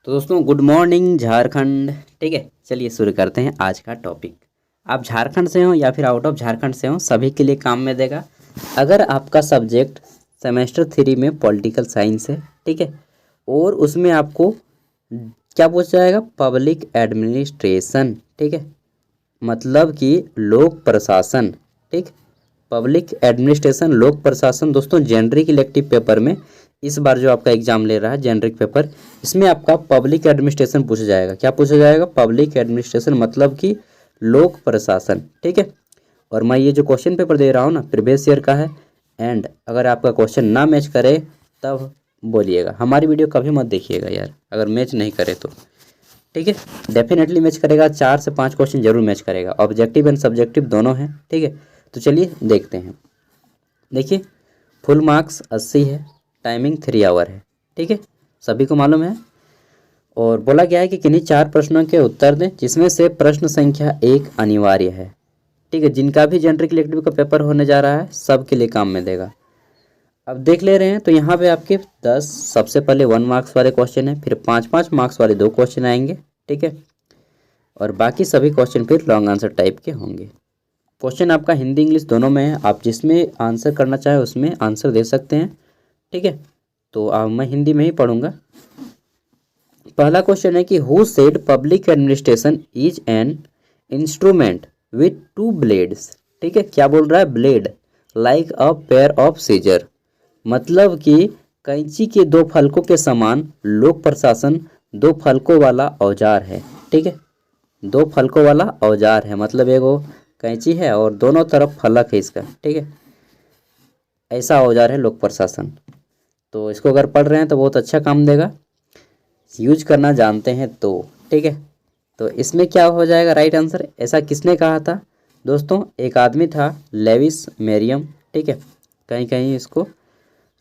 तो दोस्तों good morning Jharkhand. ठीक है, चलिए शुरू करते हैं आज का टॉपिक। आप झारखंड से हो या फिर आउट ऑफ झारखंड से हो, सभी के लिए काम में देगा। अगर आपका सब्जेक्ट सेमेस्टर 3 में पॉलिटिकल साइंस है, ठीक है, और उसमें आपको क्या पूछा जाएगा, पब्लिक एडमिनिस्ट्रेशन, ठीक है, मतलब कि लोक प्रशासन। ठीक, पब्लिक एडमिनिस्ट्रेशन, लोक प्रशासन। दोस्तों जेनरिक इलेक्टिव पेपर में इस बार जो आपका एग्जाम ले रहा है जेनरिक पेपर, इसमें आपका पब्लिक एडमिनिस्ट्रेशन पूछा जाएगा। क्या पूछा जाएगा? पब्लिक एडमिनिस्ट्रेशन, मतलब कि लोक प्रशासन। ठीक है, और मैं ये जो क्वेश्चन पेपर दे रहा हूँ ना, प्रीवियस ईयर का है। एंड अगर आपका क्वेश्चन ना मैच करे तब बोलिएगा, हमारी वीडियो कभी मत देखिएगा यार, अगर मैच नहीं करे तो। ठीक है, डेफिनेटली मैच करेगा, 4 से 5 क्वेश्चन जरूर मैच करेगा। ऑब्जेक्टिव एंड सब्जेक्टिव दोनों हैं। ठीक है, तो चलिए देखते हैं। देखिए, फुल मार्क्स 80 है, टाइमिंग 3 आवर है। ठीक है, सभी को मालूम है। और बोला गया है कि किन्हीं 4 प्रश्नों के उत्तर दें जिसमें से प्रश्न संख्या 1 अनिवार्य है। ठीक है, जिनका भी जेनरिक इलेक्टिव का पेपर होने जा रहा है सब के लिए काम में देगा। अब देख ले रहे हैं तो यहाँ पे आपके 10 सबसे पहले 1 मार्क्स वाले क्वेश्चन है, फिर 5-5 मार्क्स वाले 2 क्वेश्चन आएंगे। ठीक है, और बाकी सभी क्वेश्चन फिर लॉन्ग आंसर टाइप के होंगे। क्वेश्चन आपका हिंदी इंग्लिश दोनों में है, आप जिसमें आंसर करना चाहे उसमें आंसर दे सकते हैं। ठीक है, तो मैं हिंदी में ही पढ़ूंगा। पहला क्वेश्चन है कि who said public administration is an instrument with 2 blades. ठीक है, क्या बोल रहा है? Blade like a pair of scissor, मतलब कि कैंची के 2 फलकों के समान लोक प्रशासन 2 फलकों वाला औजार है। ठीक है, 2 फलकों वाला औजार है, मतलब एगो कैंची है और दोनों तरफ फलक है इसका। ठीक है, ऐसा औजार है लोक प्रशासन। तो इसको अगर पढ़ रहे हैं तो बहुत अच्छा काम देगा, यूज करना जानते हैं तो। ठीक है, तो इसमें क्या हो जाएगा राइट आंसर? ऐसा किसने कहा था दोस्तों? एक आदमी था, लेविस मेरियम। ठीक है, कहीं कहीं इसको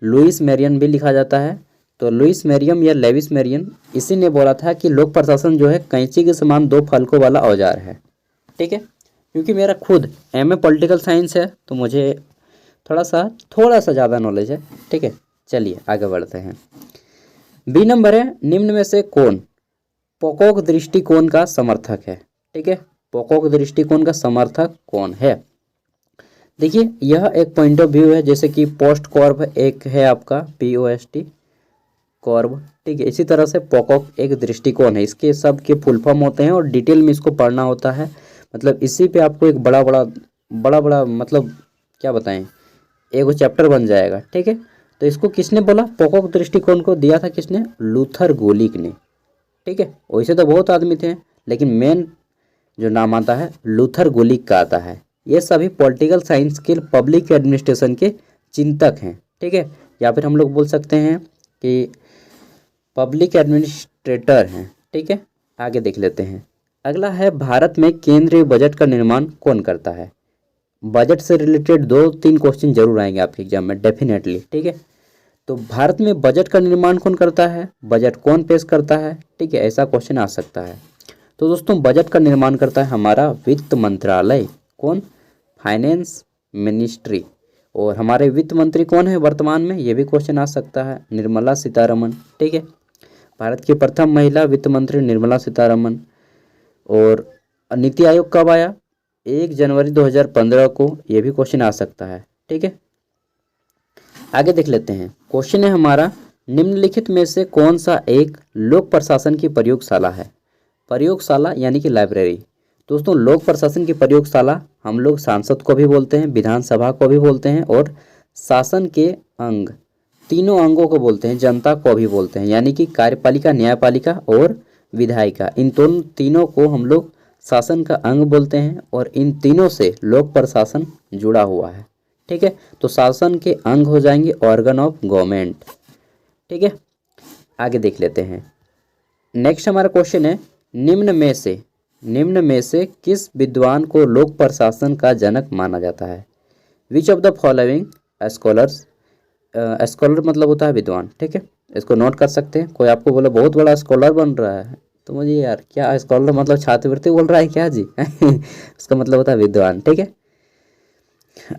लुइस मेरियन भी लिखा जाता है। तो लुइस मेरियम या लेविस मेरियन, इसी ने बोला था कि लोक प्रशासन जो है कैंची के समान 2 फलकों वाला औजार है। ठीक है, क्योंकि मेरा खुद एमए पॉलिटिकल साइंस है तो मुझे थोड़ा सा ज़्यादा नॉलेज है। ठीक है, चलिए आगे बढ़ते हैं। बी नंबर है, निम्न में से कौन पोकोक दृष्टिकोण का समर्थक है? ठीक है, पोकोक दृष्टिकोण का समर्थक कौन है? देखिए, यह एक पॉइंट ऑफ व्यू है, जैसे कि पोस्ट कॉर्ब एक है आपका POST कॉर्ब। ठीक है, इसी तरह से पोकोक एक दृष्टिकोण है, इसके सब के फुल फॉर्म होते हैं और डिटेल में इसको पढ़ना होता है। मतलब इसी पे आपको एक बड़ा बड़ा मतलब क्या बताएं, एक चैप्टर बन जाएगा। ठीक है, तो इसको किसने बोला? पोकोक दृष्टिकोण को दिया था किसने? लूथर गोलिक ने। ठीक है, वैसे तो बहुत आदमी थे लेकिन मेन जो नाम आता है लूथर गोलिक का आता है। ये सभी पॉलिटिकल साइंस के पब्लिक एडमिनिस्ट्रेशन के चिंतक हैं। ठीक है, या फिर हम लोग बोल सकते हैं कि पब्लिक एडमिनिस्ट्रेटर हैं। ठीक है, आगे देख लेते हैं। अगला है, भारत में केंद्रीय बजट का निर्माण कौन करता है? बजट से रिलेटेड 2-3 क्वेश्चन जरूर आएंगे आपके एग्जाम में डेफिनेटली। ठीक है, तो भारत में बजट का निर्माण कौन करता है? बजट कौन पेश करता है? ठीक है, ऐसा क्वेश्चन आ सकता है। तो दोस्तों बजट का निर्माण करता है हमारा वित्त मंत्रालय। कौन? Finance ministry. और हमारे वित्त मंत्री कौन है वर्तमान में? ये भी क्वेश्चन आ सकता है, निर्मला सीतारमन। ठीक है, भारत की प्रथम महिला वित्त मंत्री निर्मला सीतारमन। और नीति आयोग कब आया? 1 जनवरी 2015 को, ये भी क्वेश्चन आ सकता है। ठीक है, आगे देख लेते हैं। क्वेश्चन है हमारा, निम्नलिखित में से कौन सा एक लोक प्रशासन की प्रयोगशाला है? प्रयोगशाला यानी कि लाइब्रेरी। दोस्तों लोक प्रशासन की प्रयोगशाला हम लोग सांसद को भी बोलते हैं, विधानसभा को भी बोलते हैं, और शासन के अंग, तीनों अंगों को बोलते हैं, जनता को भी बोलते हैं, यानी कि कार्यपालिका, न्यायपालिका और विधायिका। इन तीनों को हम लोग शासन का अंग बोलते हैं और इन तीनों से लोक प्रशासन जुड़ा हुआ है। ठीक है, तो शासन के अंग हो जाएंगे ऑर्गन ऑफ गवर्नमेंट। ठीक है, आगे देख लेते हैं। नेक्स्ट हमारा क्वेश्चन है, निम्न में से किस विद्वान को लोक प्रशासन का जनक माना जाता है? Which of the following scholars, scholar मतलब होता है विद्वान। ठीक है, इसको नोट कर सकते हैं। कोई आपको बोले बहुत बड़ा स्कॉलर बन रहा है तो मुझे यार क्या, स्कॉलर मतलब छात्रवृत्ति बोल रहा है क्या जी? उसका मतलब होता है विद्वान। ठीक है,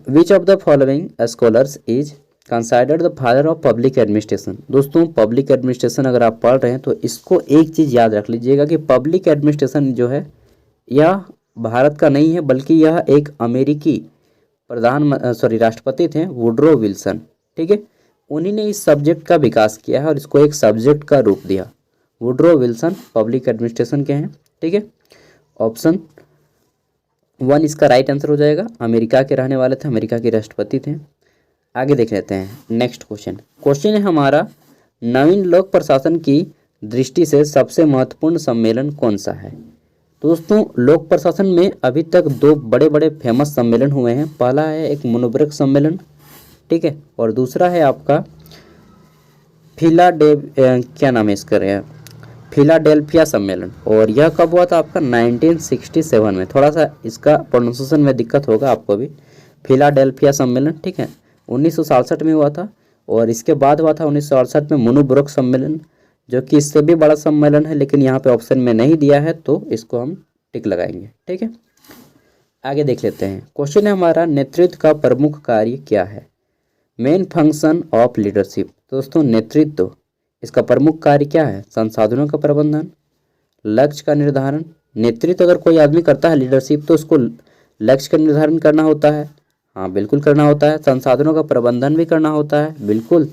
which of the following scholars is considered the father of public administration. दोस्तों पब्लिक एडमिनिस्ट्रेशन अगर आप पढ़ रहे हैं तो इसको एक चीज़ याद रख लीजिएगा कि पब्लिक एडमिनिस्ट्रेशन जो है यह भारत का नहीं है, बल्कि यह एक अमेरिकी राष्ट्रपति थे वुड्रो विल्सन, ठीक है। उन्हीं ने इस सब्जेक्ट का विकास किया है और इसको एक सब्जेक्ट का रूप दिया। वुड्रो विल्सन पब्लिक एडमिनिस्ट्रेशन के हैं, ठीक है। ऑप्शन 1 इसका राइट आंसर हो जाएगा। अमेरिका के रहने वाले थे, अमेरिका के राष्ट्रपति थे। आगे देख लेते हैं नेक्स्ट क्वेश्चन है हमारा, नवीन लोक प्रशासन की दृष्टि से सबसे महत्वपूर्ण सम्मेलन कौन सा है। तो दोस्तों लोक प्रशासन में अभी तक 2 बड़े बड़े फेमस सम्मेलन हुए हैं। पहला है एक मुनबर्ग सम्मेलन, ठीक है, और दूसरा है आपका फिलाडेल्फिया सम्मेलन। और यह कब हुआ था आपका 1967 में। थोड़ा सा इसका प्रोनाउंसिएशन में दिक्कत होगा आपको भी। फिलाडेल्फिया सम्मेलन, ठीक है, 1967 में हुआ था। और इसके बाद हुआ था 1968 में मुनबर्ग सम्मेलन, जो कि इससे भी बड़ा सम्मेलन है, लेकिन यहाँ पे ऑप्शन में नहीं दिया है तो इसको हम टिक लगाएंगे, ठीक है। आगे देख लेते हैं क्वेश्चन है हमारा, नेतृत्व का प्रमुख कार्य क्या है। Main function of leadership. दोस्तों नेतृत्व इसका प्रमुख कार्य क्या है। संसाधनों का प्रबंधन, लक्ष्य का निर्धारण। नेतृत्व अगर कोई आदमी करता है लीडरशिप तो उसको लक्ष्य का निर्धारण करना होता है, हाँ बिल्कुल करना होता है। संसाधनों का प्रबंधन भी करना होता है, बिल्कुल,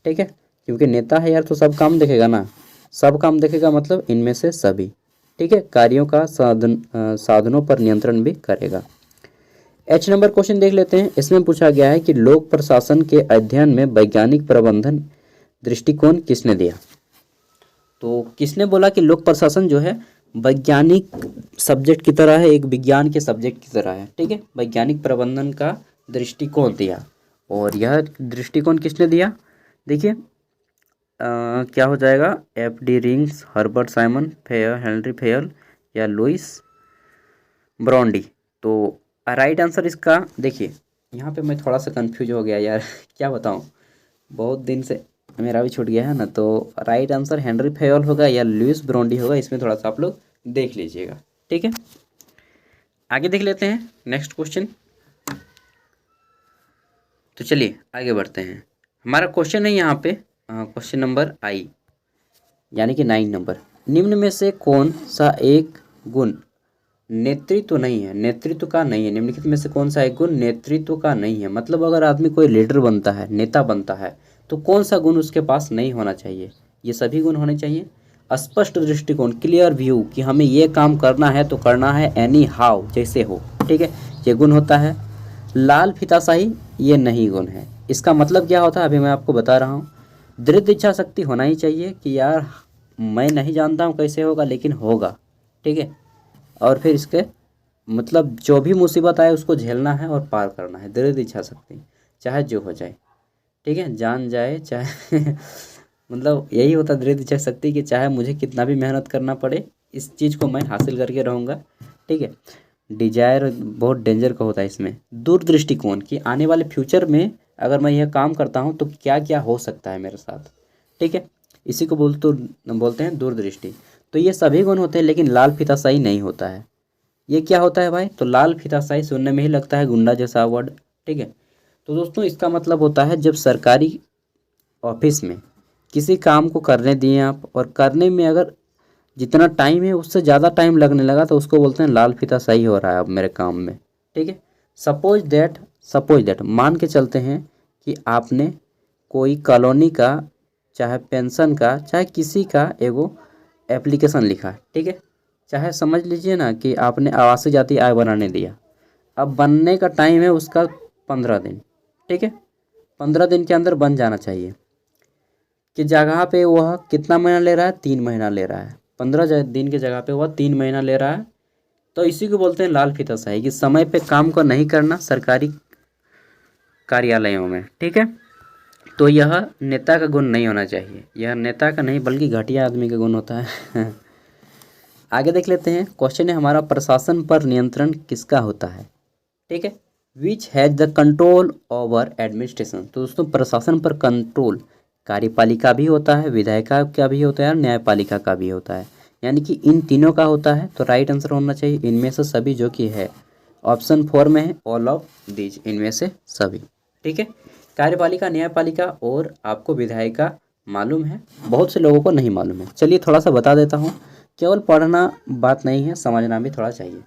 ठीक है, क्योंकि नेता है यार तो सब काम देखेगा ना, सब काम देखेगा मतलब इनमें से सभी, ठीक है। कार्यों का साधनों पर नियंत्रण भी करेगा। H नंबर क्वेश्चन देख लेते हैं। इसमें पूछा गया है कि लोक प्रशासन के अध्ययन में वैज्ञानिक प्रबंधन दृष्टिकोण किसने दिया। तो किसने बोला कि लोक प्रशासन जो है वैज्ञानिक सब्जेक्ट की तरह है, एक विज्ञान के सब्जेक्ट की तरह है, ठीक है। वैज्ञानिक प्रबंधन का दृष्टिकोण दिया, और यह दृष्टिकोण किसने दिया। देखिए क्या हो जाएगा, F.D. Rings, Herbert Simon, Henry Fayol या लुइस ब्रॉन्डी। तो राइट आंसर इसका, देखिए यहाँ पे मैं थोड़ा सा कंफ्यूज हो गया यार क्या बताऊँ, बहुत दिन से मेरा भी छूट गया है ना। तो राइट आंसर हेनरी फेयल होगा या लुइस ब्रॉन्डी होगा, इसमें थोड़ा सा आप लोग देख लीजिएगा, ठीक है। आगे देख लेते हैं नेक्स्ट क्वेश्चन। तो चलिए आगे बढ़ते हैं। हमारा क्वेश्चन है यहाँ पे क्वेश्चन नंबर आई यानी कि 9 नंबर। निम्न में से कौन सा एक गुण नेतृत्व नहीं है, नेतृत्व का नहीं है। निम्नलिखित में से कौन सा एक गुण नेतृत्व का नहीं है। मतलब अगर आदमी कोई लीडर बनता है, नेता बनता है, तो कौन सा गुण उसके पास नहीं होना चाहिए। ये सभी गुण होने चाहिए। स्पष्ट दृष्टिकोण, क्लियर व्यू कि हमें ये काम करना है तो करना है, एनी हाउ, जैसे हो, ठीक है, ये गुण होता है। लाल फीताशाही, ये नहीं गुण है। इसका मतलब क्या होता है अभी मैं आपको बता रहा हूँ। दृढ़ इच्छा शक्ति होना ही चाहिए कि यार मैं नहीं जानता हूँ कैसे होगा लेकिन होगा, ठीक है। और फिर इसके मतलब जो भी मुसीबत आए उसको झेलना है और पार करना है, दृढ़ इच्छा शक्ति, चाहे जो हो जाए, ठीक है, जान जाए चाहे मतलब यही होता है दृढ़ इच्छा शक्ति कि चाहे मुझे कितना भी मेहनत करना पड़े इस चीज़ को मैं हासिल करके रहूँगा, ठीक है। डिजायर बहुत डेंजर का होता है इसमें। दूरदृष्टिकोण कि आने वाले फ्यूचर में अगर मैं यह काम करता हूँ तो क्या क्या हो सकता है मेरे साथ, ठीक है, इसी को बोलते हैं दूरदृष्टि। तो ये सभी गुण होते हैं, लेकिन लाल फीताशाही नहीं होता है। ये क्या होता है भाई, तो लाल फीताशाही सुनने में ही लगता है गुंडा जैसा वर्ड, ठीक है। तो दोस्तों इसका मतलब होता है जब सरकारी ऑफिस में किसी काम को करने दिए आप, और करने में अगर जितना टाइम है उससे ज़्यादा टाइम लगने लगा तो उसको बोलते हैं लाल फीताशाही हो रहा है अब मेरे काम में, ठीक है। सपोज दैट मान के चलते हैं कि आपने कोई कॉलोनी का, चाहे पेंशन का, चाहे किसी का एगो एप्लीकेशन लिखा, ठीक है। चाहे समझ लीजिए ना कि आपने आवासीय जाति आय बनाने दिया। अब बनने का टाइम है उसका 15 दिन, ठीक है। 15 दिन के अंदर बन जाना चाहिए। कि जगह पे वह कितना महीना ले रहा है, 3 महीना ले रहा है। 15 दिन की जगह पे वह 3 महीना ले रहा है। तो इसी को बोलते हैं लाल फीताशाही कि समय पे काम को नहीं करना सरकारी कार्यालयों में, ठीक है। तो यह नेता का गुण नहीं होना चाहिए, यह नेता का नहीं बल्कि घटिया आदमी का गुण होता है आगे देख लेते हैं। क्वेश्चन है हमारा, प्रशासन पर नियंत्रण किसका होता है, ठीक है। Which has the control over administration. तो दोस्तों प्रशासन पर कंट्रोल कार्यपालिका भी होता है, विधायिका का भी होता है और न्यायपालिका का भी होता है, यानी कि इन तीनों का होता है। तो राइट आंसर होना चाहिए इनमें से सभी, जो कि है ऑप्शन 4 में है, ऑल ऑफ दीज, इनमें से सभी, ठीक है। कार्यपालिका, न्यायपालिका और आपको विधायिका मालूम है, बहुत से लोगों को नहीं मालूम है। चलिए थोड़ा सा बता देता हूँ, केवल पढ़ना बात नहीं है, समझना भी थोड़ा चाहिए।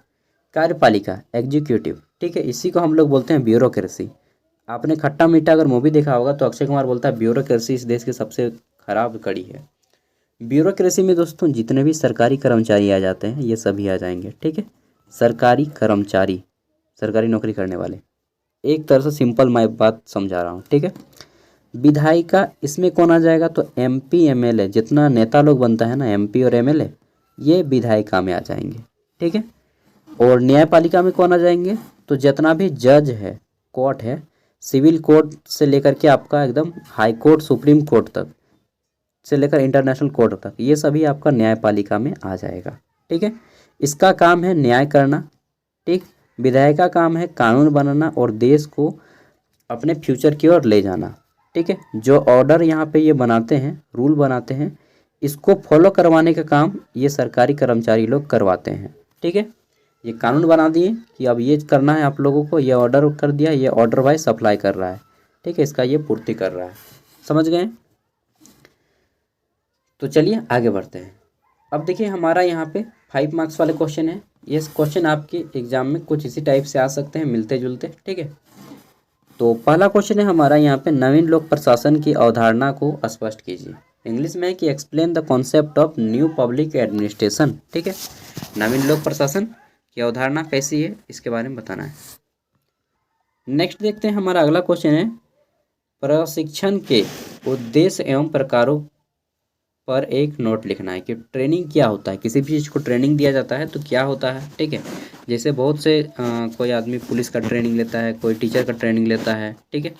कार्यपालिका एग्जीक्यूटिव, ठीक है, इसी को हम लोग बोलते हैं ब्यूरोक्रेसी। आपने खट्टा मीठा अगर मूवी देखा होगा तो अक्षय कुमार बोलता है ब्यूरोक्रेसी इस देश की सबसे खराब कड़ी है। ब्यूरोक्रेसी में दोस्तों जितने भी सरकारी कर्मचारी आ जाते हैं ये सभी आ जाएंगे, ठीक है। सरकारी कर्मचारी, सरकारी नौकरी करने वाले, एक तरह से सिंपल मैं बात समझा रहा हूँ, ठीक है। विधायिका, इसमें कौन आ जाएगा, तो एमपी एमएलए, जितना नेता लोग बनता है ना एमपी और एमएलए, ये विधायिका में आ जाएंगे, ठीक है। और न्यायपालिका में कौन आ जाएंगे, तो जितना भी जज है, कोर्ट है, सिविल कोर्ट से लेकर के आपका एकदम हाई कोर्ट, सुप्रीम कोर्ट तक से लेकर इंटरनेशनल कोर्ट तक, ये सभी आपका न्यायपालिका में आ जाएगा, ठीक है। इसका काम है न्याय करना, ठीक। विधायक का काम है कानून बनाना और देश को अपने फ्यूचर की ओर ले जाना, ठीक है। जो ऑर्डर यहाँ पे ये बनाते हैं, रूल बनाते हैं, इसको फॉलो करवाने का काम ये सरकारी कर्मचारी लोग करवाते हैं, ठीक है। ये कानून बना दिए कि अब ये करना है आप लोगों को, ये ऑर्डर कर दिया, ये ऑर्डर वाइज सप्लाई कर रहा है, ठीक है, इसका ये पूर्ति कर रहा है। समझ गए। तो चलिए आगे बढ़ते हैं। अब देखिए हमारा यहाँ पे 5 मार्क्स वाले क्वेश्चन है। ये क्वेश्चन आपके एग्जाम में कुछ इसी टाइप से आ सकते हैं, मिलते जुलते, ठीक है। तो पहला क्वेश्चन है हमारा यहाँ पे, नवीन लोक प्रशासन की अवधारणा को स्पष्ट कीजिए। इंग्लिश में है कि explain the concept of new public administration, ठीक है। नवीन लोक प्रशासन की अवधारणा कैसी है इसके बारे में बताना है। नेक्स्ट देखते हैं, हमारा अगला क्वेश्चन है, प्रशिक्षण के उद्देश्य एवं प्रकारों पर एक नोट लिखना है कि ट्रेनिंग क्या होता है। किसी भी चीज़ को ट्रेनिंग दिया जाता है तो क्या होता है, ठीक है। जैसे बहुत से कोई आदमी पुलिस का ट्रेनिंग लेता है, कोई टीचर का ट्रेनिंग लेता है, ठीक है,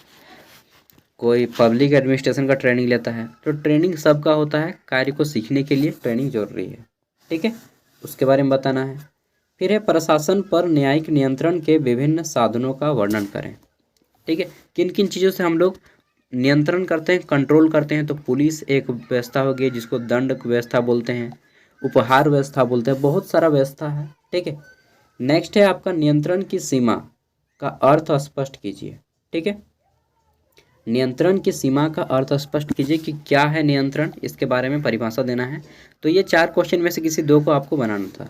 कोई पब्लिक एडमिनिस्ट्रेशन का ट्रेनिंग लेता है। तो ट्रेनिंग सबका होता है, कार्य को सीखने के लिए ट्रेनिंग जरूरी है, ठीक है, उसके बारे में बताना है। फिर है प्रशासन पर न्यायिक नियंत्रण के विभिन्न साधनों का वर्णन करें, ठीक है। किन किन चीज़ों से हम लोग नियंत्रण करते हैं, कंट्रोल करते हैं, तो पुलिस एक व्यवस्था हो गई जिसको दंड व्यवस्था बोलते हैं, उपहार व्यवस्था बोलते हैं, बहुत सारा व्यवस्था है, ठीक है। नेक्स्ट है आपका नियंत्रण की सीमा का अर्थ स्पष्ट कीजिए, ठीक है। नियंत्रण की सीमा का अर्थ स्पष्ट कीजिए कि क्या है नियंत्रण, इसके बारे में परिभाषा देना है। तो ये 4 क्वेश्चन में से किसी 2 को आपको बनाना था।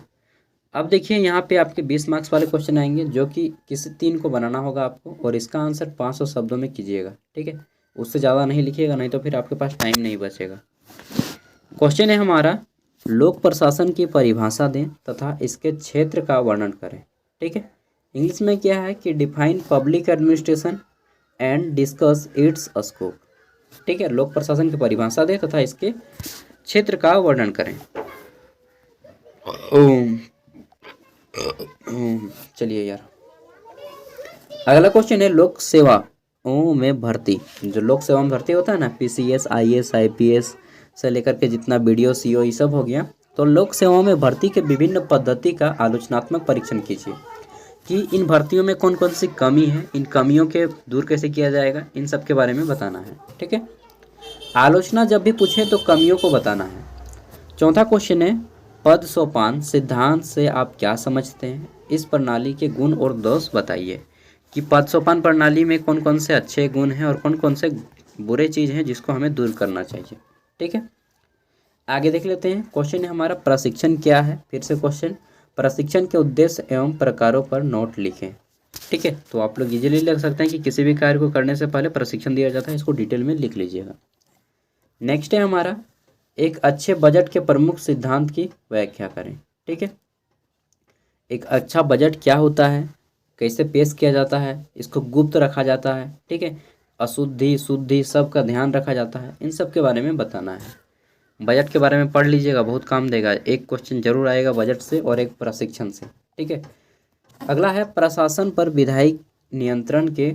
अब देखिए यहाँ पे आपके 20 मार्क्स वाले क्वेश्चन आएंगे जो कि किसी 3 को बनाना होगा आपको, और इसका आंसर 500 शब्दों में कीजिएगा, ठीक है। उससे ज़्यादा नहीं लिखिएगा, नहीं तो फिर आपके पास टाइम नहीं बचेगा। क्वेश्चन है हमारा, लोक प्रशासन की परिभाषा दें तथा इसके क्षेत्र का वर्णन करें, ठीक है। इंग्लिश में क्या है कि define public administration and discuss it's scope, ठीक है। लोक प्रशासन की परिभाषा दें तथा इसके क्षेत्र का वर्णन करें। चलिए यार, अगला क्वेश्चन है लोक सेवाओं में भर्ती। जो लोक सेवा में भर्ती होता है ना, पीसीएस, आईएएस, आईपीएस से लेकर के जितना बीडीओ, सीओ ये सब हो गया, तो लोक सेवाओं में भर्ती के विभिन्न पद्धति का आलोचनात्मक परीक्षण कीजिए कि इन भर्तियों में कौन कौन सी कमी है, इन कमियों के दूर कैसे किया जाएगा, इन सब के बारे में बताना है, ठीक है। आलोचना जब भी पूछे तो कमियों को बताना है। चौथा क्वेश्चन है, पद सोपान सिद्धांत से आप क्या समझते हैं, इस प्रणाली के गुण और दोष बताइए कि पद सोपान प्रणाली में कौन कौन से अच्छे गुण हैं और कौन कौन से बुरे चीज़ हैं जिसको हमें दूर करना चाहिए, ठीक है। आगे देख लेते हैं, क्वेश्चन है हमारा, प्रशिक्षण क्या है। फिर से क्वेश्चन, प्रशिक्षण के उद्देश्य एवं प्रकारों पर नोट लिखें, ठीक है। तो आप लोग इजीली लिख सकते हैं कि किसी भी कार्य को करने से पहले प्रशिक्षण दिया जाता है, इसको डिटेल में लिख लीजिएगा। नेक्स्ट है हमारा, एक अच्छे बजट के प्रमुख सिद्धांत की व्याख्या करें, ठीक है। एक अच्छा बजट क्या होता है, कैसे पेश किया जाता है, इसको गुप्त रखा जाता है, ठीक है। अशुद्धि शुद्धि सब का ध्यान रखा जाता है, इन सब के बारे में बताना है। बजट के बारे में पढ़ लीजिएगा, बहुत काम देगा। एक क्वेश्चन जरूर आएगा बजट से और एक प्रशिक्षण से, ठीक है। अगला है, प्रशासन पर विधायिक नियंत्रण के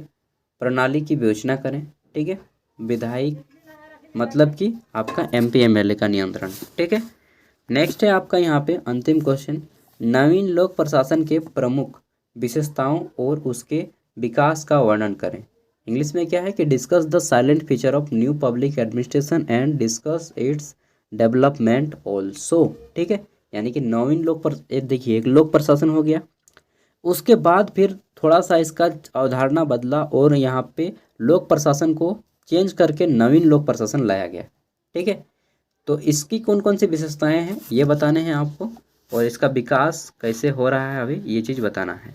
प्रणाली की विवेचना करें, ठीक है। विधायिक मतलब कि आपका एमपी एमएलए का नियंत्रण, ठीक है। नेक्स्ट है आपका यहाँ पे अंतिम क्वेश्चन, नवीन लोक प्रशासन के प्रमुख विशेषताओं और उसके विकास का वर्णन करें। इंग्लिश में क्या है कि discuss the silent feature of new public administration and discuss its development also, ठीक है। यानी कि नवीन देखिए एक लोक प्रशासन हो गया, उसके बाद फिर थोड़ा सा इसका अवधारणा बदला और यहाँ पे लोक प्रशासन को चेंज करके नवीन लोक प्रशासन लाया गया। ठीक है, तो इसकी कौन कौन सी विशेषताएं हैं ये बताने हैं आपको, और इसका विकास कैसे हो रहा है अभी ये चीज़ बताना है।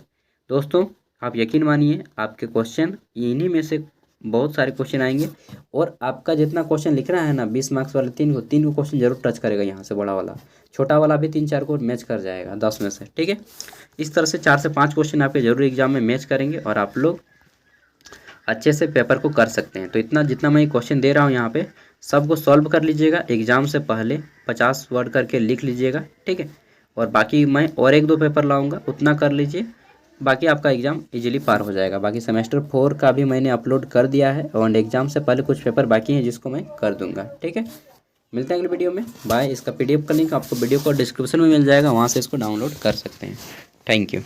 दोस्तों आप यकीन मानिए आपके क्वेश्चन इन्हीं में से बहुत सारे क्वेश्चन आएंगे, और आपका जितना क्वेश्चन लिख रहा है ना 20 मार्क्स वाले तीन को क्वेश्चन जरूर टच करेगा यहाँ से, बड़ा वाला छोटा वाला भी 3-4 को मैच कर जाएगा 10 में से। ठीक है, इस तरह से 4 से 5 क्वेश्चन आपके जरूर एग्जाम में मैच करेंगे और आप लोग अच्छे से पेपर को कर सकते हैं। तो इतना जितना मैं क्वेश्चन दे रहा हूँ यहाँ पे सबको सॉल्व कर लीजिएगा, एग्ज़ाम से पहले 50 वर्ड करके लिख लीजिएगा। ठीक है, और बाकी मैं और 1-2 पेपर लाऊंगा, उतना कर लीजिए, बाकी आपका एग्ज़ाम इजीली पार हो जाएगा। बाकी सेमेस्टर 4 का भी मैंने अपलोड कर दिया है, और एग्ज़ाम से पहले कुछ पेपर बाकी हैं जिसको मैं कर दूंगा। ठीक है, मिलते हैं अगले वीडियो में, बाय। इसका PDF का लिंक आपको वीडियो को डिस्क्रिप्शन में मिल जाएगा, वहाँ से इसको डाउनलोड कर सकते हैं। Thank you.